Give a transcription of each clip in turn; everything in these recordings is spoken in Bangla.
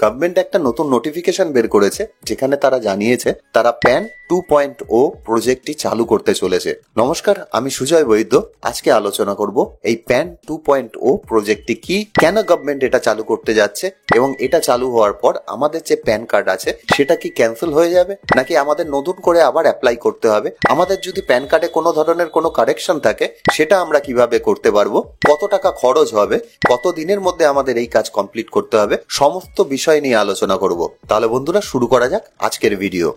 গভর্নমেন্ট একটা নতুন নোটিফিকেশন বের করেছে যেখানে তারা জানিয়েছে তারা প্যান 2.0 প্রজেক্টটি চালু করতে চলেছে। নমস্কার, আমি সুজয় বৈদ্য। আজকে আলোচনা করব এই প্যান 2.0 প্রজেক্টটি কি, কেন গভর্নমেন্ট এটা চালু করতে যাচ্ছে এবং এটা চালু হওয়ার পর আমাদের যে প্যান কার্ড আছে সেটা কি ক্যান্সেল হয়ে যাবে নাকি আমাদের নতুন করে আবার অ্যাপ্লাই করতে হবে। আমাদের যদি প্যান কার্ডে কোনো ধরনের কোনো কারেকশন থাকে সেটা আমরা কিভাবে করতে পারবো, কত টাকা খরচ হবে, কত দিনের মধ্যে আমাদের এই কাজ কমপ্লিট করতে হবে, সমস্ত বিষয় নিয়ে আলোচনা করব। তাহলে বন্ধুরা শুরু করা যাক আজকের ভিডিও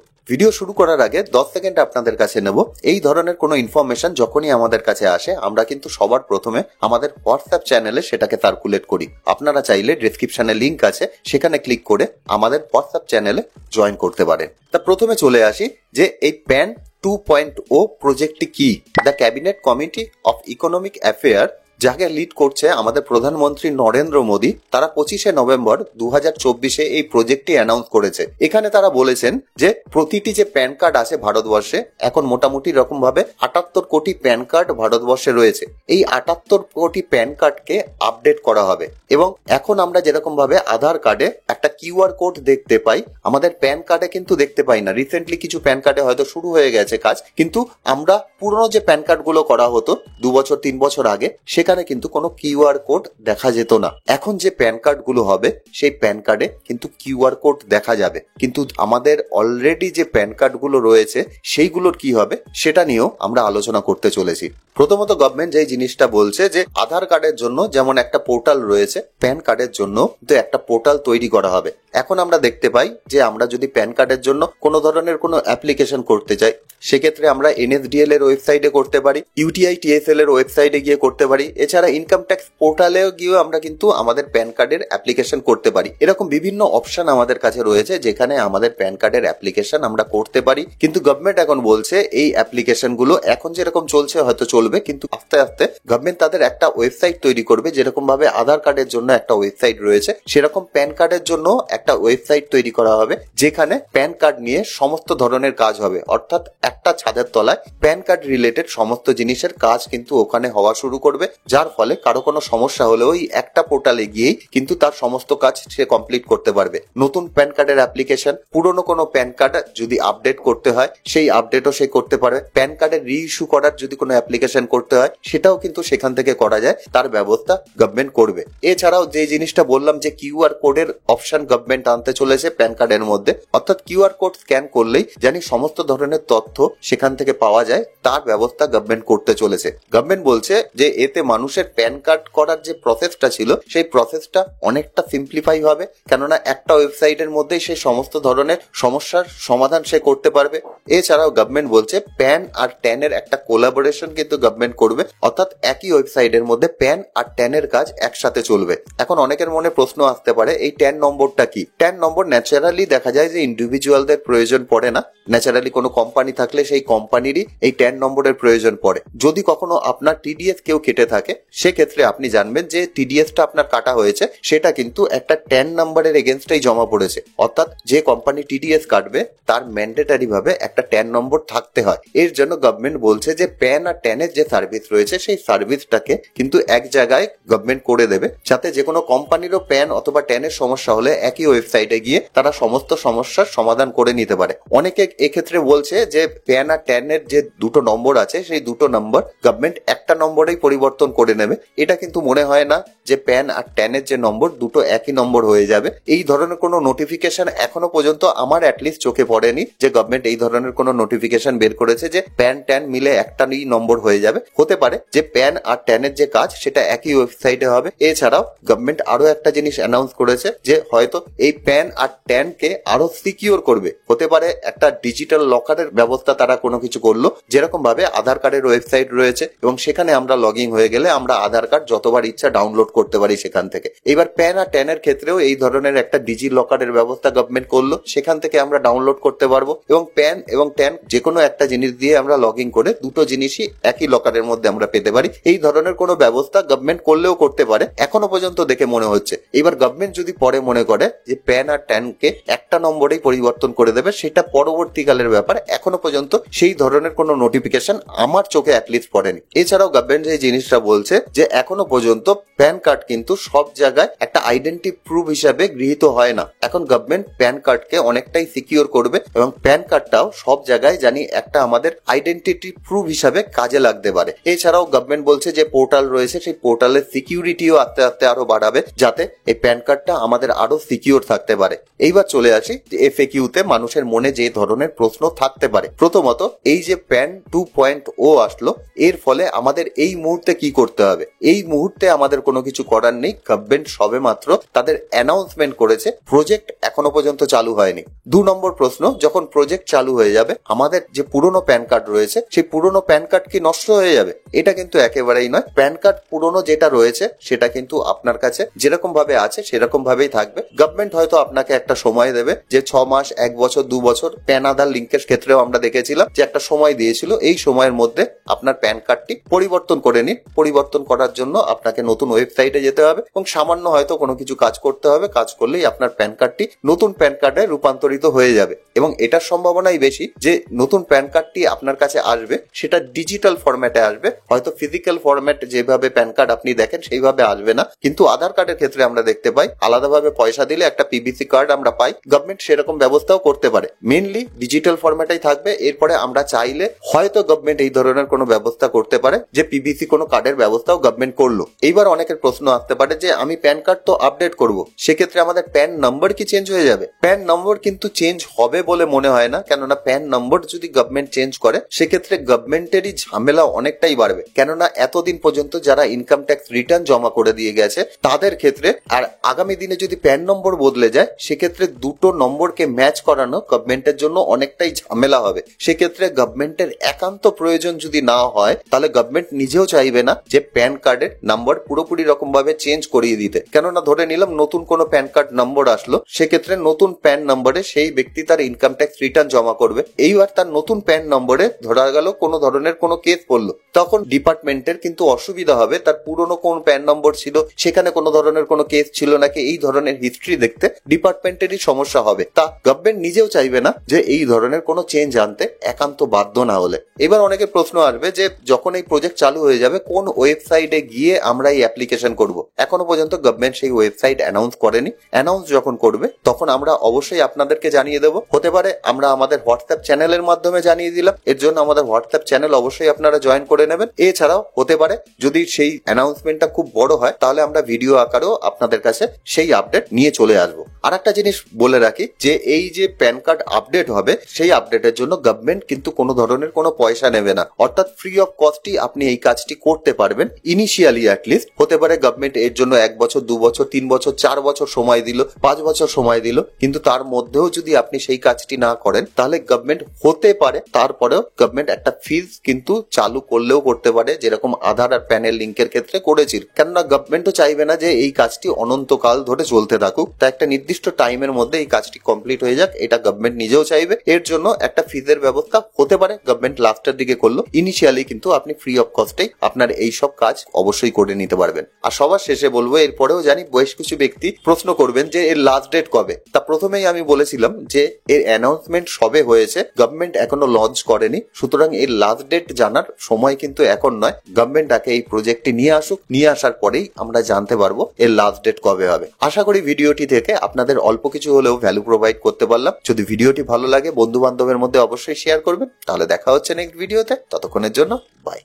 শুরু করার আগে 10 সেকেন্ড আপনাদের কাছে নেব। এই ধরনের কোনো ইনফরমেশন যখনই আমাদের কাছে আসে আমরা কিন্তু সবার প্রথমে আমাদের হোয়াটসঅ্যাপ চ্যানেলে সেটাকে সার্কুলেট করি। আপনারা চাইলে ডেসক্রিপশনে লিংক আছে, সেখানে ক্লিক করে আমাদের হোয়াটসঅ্যাপ চ্যানেলে জয়েন করতে পারেন। তা প্রথমে চলে আসি যে এই প্যান 2.0 প্রজেক্টটি কি। The cabinet committee of economic affair, যাকে লিড করছে আমাদের প্রধানমন্ত্রী নরেন্দ্র মোদী, তারা 25শে নভেম্বর 2024 এই প্রজেক্টটি অ্যানাউন্স করেছে। এখানে তারা বলেছেন যে প্রতিটি যে প্যান কার্ড আছে ভারতবর্ষে, এখন মোটামুটি রকম ভাবে 78 কোটি প্যান কার্ড ভারতবর্ষে রয়েছে। এই 78 কোটি প্যান কার্ডকে আপডেট করা হবে এবং এখন আমরা যেরকম ভাবে আধার কার্ডে একটা কিউআর কোড দেখতে পাই, আমাদের প্যান কার্ডে কিন্তু দেখতে পাই না। রিসেন্টলি কিছু প্যান কার্ডে হয়তো শুরু হয়ে গেছে কাজ, কিন্তু আমরা পুরনো যে প্যান কার্ড গুলো করা হতো 2 বছর 3 বছর আগে, সেখানে কিন্তু কোনো কিউআর কোড দেখা যেত না। এখন যে প্যান কার্ড গুলো হবে সেই প্যান কার্ডে কিন্তু কিউআর কোড দেখা যাবে, কিন্তু আমাদের অলরেডি যে প্যান কার্ড গুলো রয়েছে সেইগুলোর কি হবে সেটা নিয়েও আমরা আলোচনা করতে চলেছি। প্রথমত গভর্নমেন্ট যে জিনিসটা বলছে যে আধার কার্ডের জন্য যেমন একটা পোর্টাল রয়েছে, প্যান কার্ডের জন্য তো একটা পোর্টাল তৈরি করা হবে। এখন আমরা দেখতে পাই যে আমরা যদি প্যান কার্ডের জন্য কোনো ধরনের কোনো অ্যাপ্লিকেশন করতে চাই, সেক্ষেত্রে আমরা NSDL এর ওয়েবসাইটে করতে পারি, UTI TSL এর ওয়েবসাইটে গিয়ে করতে পারি, এছাড়া ইনকাম ট্যাক্স পোর্টালেও গিয়ে আমরা কিন্তু আমাদের প্যান কার্ডের অ্যাপ্লিকেশন করতে পারি। এরকম বিভিন্ন অপশন আমাদের কাছে রয়েছে যেখানে আমাদের প্যান কার্ডের অ্যাপ্লিকেশন আমরা করতে পারি। কিন্তু গভর্নমেন্ট এখন বলছে এই অ্যাপ্লিকেশন গুলো এখন যেরকম চলছে হয়তো চলবে, কিন্তু আস্তে আস্তে গভর্নমেন্ট তাদের একটা ওয়েবসাইট তৈরি করবে। যেরকম ভাবে আধার কার্ডের জন্য একটা ওয়েবসাইট রয়েছে, সেরকম প্যান কার্ডের জন্য একটা ওয়েবসাইট তৈরি করা হবে যেখানে প্যান কার্ড নিয়ে সমস্ত ধরনের কাজ হবে। অর্থাৎ একটা ছাদের তলায় প্যান কার্ড রিলেটেড সমস্ত জিনিসের কাজ কিন্তু ওখানে হওয়া শুরু করবে, যার ফলে কারো কোনো সমস্যা হলে ওই একটা পোর্টালে গিয়েই কিন্তু তার সমস্ত কাজ সে কমপ্লিট করতে পারবে। নতুন প্যান কার্ডের অ্যাপ্লিকেশন, পুরনো কোনো প্যান কার্ড যদি আপডেট করতে হয় সেই আপডেটও সে করতে পারবে। প্যান কার্ডের রিইস্যু করার যদি কোনো অ্যাপ্লিকেশন করতে হয় সেটাও কিন্তু সেখান থেকে করা যায়, তার ব্যবস্থা গভর্নমেন্ট করবে। এছাড়াও যে জিনিসটা বললাম যে কিউআর কোডের অপশন গভর্নমেন্ট আনতে চলেছে প্যান কার্ডের মধ্যে, অর্থাৎ কিউআর কোড স্ক্যান করলেই জানি সমস্ত ধরনের তথ্য সেখান থেকে পাওয়া যায়, তার ব্যবস্থা গভর্নমেন্ট করতে চলেছে। গভর্নমেন্ট বলছে যে এতে মানুষের প্যান কার্ড করার যে প্রসেসটা ছিল সেই প্রসেসটা অনেকটা সিম্পলিফাই হবে, কেননা একটা ওয়েবসাইটের মধ্যেই সে সমস্ত ধরনের সমস্যার সমাধান সে করতে পারবে। এছাড়াও গভর্নমেন্ট বলছে প্যান আর ট্যান এর একটা কোলাবোরেশন কিন্তু গভর্নমেন্ট করবে, অর্থাৎ একই ওয়েবসাইটের মধ্যে প্যান আর ট্যান এর কাজ একসাথে চলবে। এখন অনেকের মনে প্রশ্ন আসতে পারে এই ট্যান নম্বরটা কি। ট্যান নম্বর ন্যাচারালি দেখা যায় যে ইন্ডিভিজুয়ালদের প্রয়োজন পড়ে না, ন্যাচারালি কোনো কোম্পানি থাকলে সেই কোম্পানিরই এই ট্যান নম্বরের প্রয়োজন পড়ে। যদি কখনো আপনার TDS কেউ কেটে থাকে সেক্ষেত্রে আপনি জানবেন যে TDSটা আপনার কাটা হয়েছে, সেটা কিন্তু একটা ট্যান নাম্বারের এগেনস্টেই জমা পড়েছে। অর্থাৎ যে কোম্পানি TDS কাটবে তার ম্যান্ডেটারি ভাবে একটা ট্যান নম্বর থাকতে হয়। এর জন্য গভর্নমেন্ট বলছে যে প্যান আর ট্যানের যে সার্ভিস রয়েছে সেই সার্ভিসটাকে কিন্তু এক জায়গায় গভর্নমেন্ট করে দেবে, যাতে যে কোনো কোম্পানিরও প্যান অথবা ট্যানের সমস্যা হলে একই ওয়েবসাইটে গিয়ে তারা সমস্ত সমস্যার সমাধান করে নিতে পারে। অনেকে এক্ষেত্রে বলছে যে প্যান আর ট্যানের যে দুটো নম্বর আছে সেই দুটো নম্বর গভর্নমেন্ট একটা নম্বরেই পরিবর্তন করে নেবে। এটা কিন্তু মনে হয় না যে প্যান আর ট্যানের যে নম্বর দুটো একই নম্বর হয়ে যাবে। এই ধরনের কোনো নোটিফিকেশন এখনো পর্যন্ত আমার অ্যাটলিস্ট চোখে পড়েনি যে গভর্নমেন্ট এই ধরনের কোনো নোটিফিকেশন বের করেছে যে প্যান ট্যান মিলে একটাই নম্বর হয়ে যাবে। হতে পারে যে প্যান আর ট্যানের যে কাজ সেটা একই ওয়েবসাইটে হবে। এছাড়াও গভর্নমেন্ট আরো একটা জিনিস অ্যানাউন্স করেছে যে হয়তো এই প্যান আর ট্যানকে আরো সিকিউর করবে। হতে পারে একটা ডিজিটাল লকারের ব্যবস্থা তারা কোনো কিছু করলো, যেরকম ভাবে আধার কার্ডের ওয়েবসাইট রয়েছে এবং সেখানে আমরা লগ ইন হয়ে গেলে আমরা আধার কার্ড যতবার ইচ্ছা ডাউনলোড করতে পারি সেখান থেকে। এবার প্যান আর ট্যানের ক্ষেত্রেও এই ধরনের একটা ডিজি লকারের ব্যবস্থা গভর্নমেন্ট করলো, সেখান থেকে আমরা ডাউনলোড করতে পারবো এবং প্যান এবং ট্যান যে কোনো একটা জিনিস দিয়ে আমরা লগ ইন করে দুটো জিনিসই একই লকারের মধ্যে আমরা পেতে পারি। এই ধরনের কোনো ব্যবস্থা গভর্নমেন্ট করলেও করতে পারে, এখনো পর্যন্ত দেখে মনে হচ্ছে। এবার গভর্নমেন্ট যদি পরে মনে করে যে প্যান আর ট্যানকে একটা নম্বরেই পরিবর্তন করে দেবে, সেটা পরবর্তীকালের ব্যাপার। এখনো পর্যন্ত সেই ধরনের কোনো নোটিফিকেশন আমার চোখে অ্যাটলিস্ট পড়েনি। এছাড়াও গভর্নমেন্ট যে জিনিসটা বলছে যে এখনো পর্যন্ত প্যান কার্ড কিন্তু সব জায়গায় একটা আইডেন্টি প্রুফ হিসাবে গৃহীত হয় না। এখন গভর্নমেন্ট প্যান কার্ডকে অনেকটাই সিকিউর করবে এবং প্যান কার্ডটাও সব জায়গায় জানি একটা আমাদের আইডেন্টিটি প্রুফ হিসাবে কাজে লাগতে পারে। এছাড়াও গভর্নমেন্ট বলছে যে পোর্টাল রয়েছে, সেই পোর্টালের সিকিউরিটিও আস্তে আস্তে আরো বাড়াবে, যাতে এই প্যান কার্ডটা আমাদের আরো সিকিউর থাকতে পারে। এইবার চলে আসি যে এফএকিউতে মানুষের মনে যে ধরনের প্রশ্ন থাকতে পারে। প্রথমত, এই যে প্যান 2.0 আসলো, এর ফলে আমাদের এই মুহূর্তে কি করতে হবে? এই মুহূর্তে আমাদের কোনো কিছু করার নেই। গভর্নমেন্ট সবে মাত্র তাদের অ্যানাউন্সমেন্ট করেছে, প্রজেক্ট এখনো পর্যন্ত চালু হয়নি। 2 নম্বর প্রশ্ন, যখন প্রজেক্ট চালু হয়ে যাবে আমাদের যে পুরনো প্যান কার্ড রয়েছে সেই পুরনো প্যান কার্ড কি নষ্ট হয়ে যাবে? এটা কিন্তু একেবারেই নয়। প্যান কার্ড পুরনো যেটা রয়েছে সেটা কিন্তু আপনার কাছে যেরকম ভাবে আছে সেরকম ভাবেই থাকবে। গভর্নমেন্ট হয়তো আপনাকে একটা সময় দেবে, যে 6 মাস, 1 বছর, 2 বছর। প্যান আধার লিঙ্কের ক্ষেত্রেও আমরা দেখেছিলাম যে একটা সময় দিয়েছিল, এই সময়ের মধ্যে আপনার প্যান কার্ডটি পরিবর্তন করে নিন। পরিবর্তন করার জন্য আপনাকে নতুন ওয়েবসাইটে যেতে হবে এবং সামান্য হয়তো কোনো কিছু কাজ করতে হবে। কাজ করলেই আপনার প্যান কার্ডটি নতুন প্যান কার্ডে রূপান্তরিত হয়ে যাবে এবং এটার সম্ভাবনাই বেশি যে নতুন প্যান কার্ডটি আপনার কাছে আসবে সেটা ডিজিটাল ফরম্যাটে আসবে, হয়তো ফিজিক্যাল ফরম্যাট যেভাবে প্যান কার্ড আপনি দেখেন সেইভাবে আসবে না। কিন্তু আধার কার্ডের ক্ষেত্রে আমরা দেখতে পাই আলাদাভাবে পয়সা দিলে একটা পিবিসি কার্ড আমরা পাই। গভর্নমেন্ট সেরকম ব্যবস্থাও করতে পারে, মেইনলি ডিজিটাল ফরম্যাটেই থাকবে। এরপরে আমরা চাইলে হয়তো গভর্নমেন্ট এই ধরনের কোনো ব্যবস্থা করতে পারে যে পিবিসি কোনো কার্ডের ব্যবস্থাও গভর্নমেন্ট করলো। এইবার অনেকের প্রশ্ন আসতে পারে যে আমি প্যান কার্ড তো আপডেট করব, সেক্ষেত্রে আমাদের প্যান নাম্বার কি চেঞ্জ হয়ে যাবে? প্যান নম্বর কিন্তু চেঞ্জ হবে বলে মনে হয় না, কেননা প্যান নম্বর যদি গভর্নমেন্ট চেঞ্জ করে সেক্ষেত্রে গভর্নমেন্টেরই ঝামেলা অনেকটাই বাড়বে। কেননা এতদিন পর্যন্ত যারা ইনকাম ট্যাক্স রিটার্ন জমা করে দিয়ে গেছে তাদের ক্ষেত্রে, আর আগামী দিনে যদি প্যান নম্বর বদলে যায় সেক্ষেত্রে দুটো নম্বরকে ম্যাচ করানো গভর্নমেন্টের জন্য অনেকটাই ঝামেলা হবে। সেক্ষেত্রে গভর্নমেন্টের একান্ত প্রয়োজন যদি না হয় তাহলে গভর্নমেন্ট নিজেও চাইবে না যে প্যান কার্ডের নাম্বার পুরোপুরি রকম ভাবে চেঞ্জ করিয়ে দিতে। কেননা ধরে নিলাম নতুন কোনো প্যান কার্ড নম্বর আসলো, সেক্ষেত্রে নতুন প্যান নম্বরে সেই ব্যক্তি তার ইনকাম ট্যাক্স রিটার্ন জমা করবে। এইবার তার নতুন প্যান নম্বরে ধরা গেল কোনো ধরনের কোনো কেস পড়লো, তখন ডিপার্টমেন্টের কিন্তু অসুবিধা হবে। তার পুরনো কোন প্যান নম্বর ছিল, সেখানে কোনো ধরনের কোনো কেস ছিল নাকি, এই ধরনের হিস্ট্রি দেখতে ডিপার্টমেন্টেরই সমস্যা হবে। তা গভর্নমেন্ট নিজেও চাইবে না যে এই ধরনের কোনো চেঞ্জ আনতে, একান্ত বাধ্য না হলে। এবার অনেকের প্রশ্ন আসবে যে যখন এই প্রজেক্ট চালু হয়ে যাবে কোন ওয়েবসাইটে গিয়ে আমরা এই অ্যাপ্লিকেশন করব? এখনো পর্যন্ত গভর্নমেন্ট সেই ওয়েবসাইট অ্যানাউন্স করেনি। অ্যানাউন্স যখন করবে তখন আমরা অবশ্যই আপনাদেরকে জানিয়ে দেবো। হতে পারে আমরা আমাদের হোয়াটসঅ্যাপ চ্যানেলের মাধ্যমে জানিয়ে দিলাম, এর জন্য আমাদের হোয়াটসঅ্যাপ চ্যানেল অবশ্যই আপনারা জয়েন করে নেবেন। এছাড়াও হতে পারে যদি সেই অ্যানাউন্সমেন্টটা খুব বড় হয় তাহলে আমরা ভিডিও আকারেও আপনাদের কাছে সেই আপডেট নিয়ে চলে আসবো। আর একটা জিনিস বলে রাখি যে এই যে প্যান কার্ড আপডেট হবে সেই আপডেটের জন্য গভর্নমেন্ট কিন্তু কোনো ধরনের কোনো পয়সা নেবে না, অর্থাৎ ফ্রি অফ কস্টই আপনি এই কাজটি করতে পারবেন ইনিশিয়ালি অ্যাটলিস্ট। হতে পারে গভর্নমেন্ট এর জন্য 1 বছর, 2 বছর, 3 বছর, 4 বছর সময় দিল, 5 বছর সময় দিল, কিন্তু তার মধ্যেও যদি আপনি সেই কাজটি না করেন তাহলে গভর্নমেন্ট হতে পারে তারপরেও গভর্নমেন্ট একটা ফিজ কিন্তু চালু করলেও করতে পারে, যেরকম আধার আর প্যানের লিঙ্কের ক্ষেত্রে করেছিল। কেননা গভর্নমেন্টও চাইবে না যে এই কাজটি অনন্তকাল ধরে চলতে থাকুক, তা একটা নির্দিষ্ট টাইমের মধ্যে এই কাজটি কমপ্লিট হয়ে যাক, এটা গভর্নমেন্ট নিজেও চাইবে। এর জন্য একটা ফিজের ব্যবস্থা হতে পারে গভর্নমেন্ট লাস্টের দিকে করলো। ইনিশিয়ালি কিন্তু আপনি ফ্রি অফ কস্টেই আপনার এই সব কাজ অবশ্যই করে নিতে পারবেন। আর সবার শেষে বলবো, এরপরেও জানি বেশ কিছু ব্যক্তি প্রশ্ন করবেন যে এর লাস্ট ডেট কবে। তা প্রথমেই আমি বলেছিলাম যে এর অ্যানাউন্সমেন্ট সবে হয়েছে, গভর্নমেন্ট এখনো লঞ্চ করেনি, সুতরাং এর লাস্ট ডেট জানার সময় কিন্তু এখন নয়। গভর্নমেন্ট আগে এই প্রজেক্টটি নিয়ে আসুক, নিয়ে আসার পরেই আমরা জানতে পারবো এর লাস্ট ডেট কবে হবে। আশা করি ভিডিওটি থেকে আপনাদের অল্প কিছু হলেও ভ্যালু প্রোভাইড করতে পারলাম। যদি ভিডিওটি ভালো লাগে বন্ধু বান্ধবের মধ্যে অবশ্যই শেয়ার করবেন। তাহলে দেখা হচ্ছে নেক্সট ভিডিওতে, ততক্ষণের জন্য বাই।